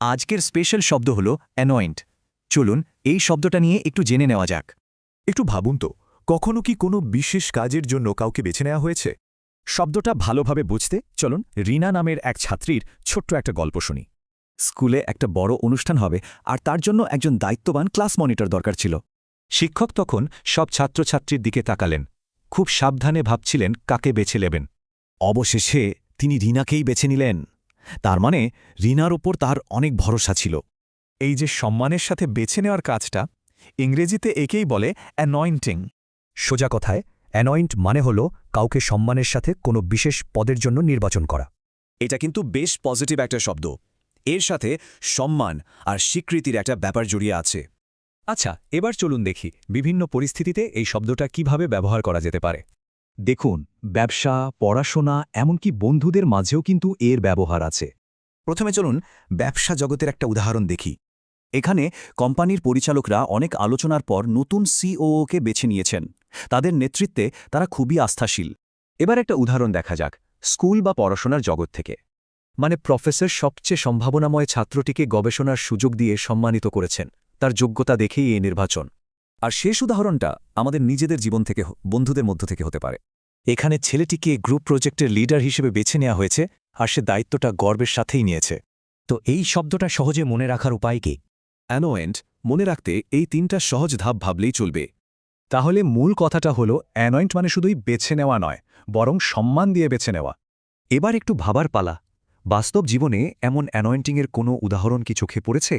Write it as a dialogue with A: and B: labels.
A: আজকের স্পেশাল শব্দ হল অ্যানয়েন্ট। চলুন এই শব্দটা নিয়ে একটু জেনে নেওয়া যাক।
B: একটু ভাবুন তো, কখনো কি কোনো বিশেষ কাজের জন্য কাউকে বেছে নেওয়া হয়েছে?
C: শব্দটা ভালোভাবে বুঝতে চলুন রিনা নামের এক ছাত্রীর ছোট্ট একটা গল্প শুনি।
A: স্কুলে একটা বড় অনুষ্ঠান হবে আর তার জন্য একজন দায়িত্ববান ক্লাস মনিটর দরকার ছিল।
C: শিক্ষক তখন সব ছাত্রছাত্রীর দিকে তাকালেন, খুব সাবধানে ভাবছিলেন কাকে বেছে নেবেন।
A: অবশেষে তিনি রিনাকেই বেছে নিলেন। তার মানে রিনার ওপর তার অনেক ভরসা ছিল।
B: এই যে সম্মানের সাথে বেছে নেওয়ার কাজটা, ইংরেজিতে একেই বলে অ্যানয়েন্টিং।
C: সোজা কথায় অ্যানয়েন্ট মানে হল কাউকে সম্মানের সাথে কোনো বিশেষ পদের জন্য নির্বাচন করা।
A: এটা কিন্তু বেশ পজিটিভ একটা শব্দ। এর সাথে সম্মান আর স্বীকৃতির একটা ব্যাপার জড়িয়ে আছে।
C: আচ্ছা, এবার চলুন দেখি বিভিন্ন পরিস্থিতিতে এই শব্দটা কিভাবে ব্যবহার করা যেতে পারে। দেখুন, ব্যবসা, পড়াশোনা, এমনকি বন্ধুদের মাঝেও কিন্তু এর ব্যবহার আছে।
A: প্রথমে চলুন ব্যবসা জগতের একটা উদাহরণ দেখি। এখানে কোম্পানির পরিচালকরা অনেক আলোচনার পর নতুন সিওওকে বেছে নিয়েছেন। তাদের নেতৃত্বে তারা খুবই আস্থাশীল।
C: এবার একটা উদাহরণ দেখা যাক স্কুল বা পড়াশোনার জগৎ থেকে। মানে প্রফেসর সবচেয়ে সম্ভাবনাময় ছাত্রটিকে গবেষণার সুযোগ দিয়ে সম্মানিত করেছেন, তার যোগ্যতা দেখেই এই নির্বাচন।
A: আর শেষ উদাহরণটা আমাদের নিজেদের জীবন থেকে, বন্ধুদের মধ্য থেকে হতে পারে। এখানে ছেলেটিকে গ্রুপ প্রজেক্টের লিডার হিসেবে বেছে নেওয়া হয়েছে আর সে দায়িত্বটা গর্বের সাথেই নিয়েছে।
C: তো এই শব্দটা সহজে মনে রাখার উপায় কি?
A: অ্যানোয়েন্ট মনে রাখতে এই ৩টা সহজ ধাপ ভাবলেই চলবে।
B: তাহলে মূল কথাটা হলো অ্যানয়েন্ট মানে শুধুই বেছে নেওয়া নয়, বরং সম্মান দিয়ে বেছে নেওয়া।
C: এবার একটু ভাবার পালা, বাস্তব জীবনে এমন অ্যানয়েন্টিংয়ের কোনো উদাহরণ কি চোখে পড়েছে?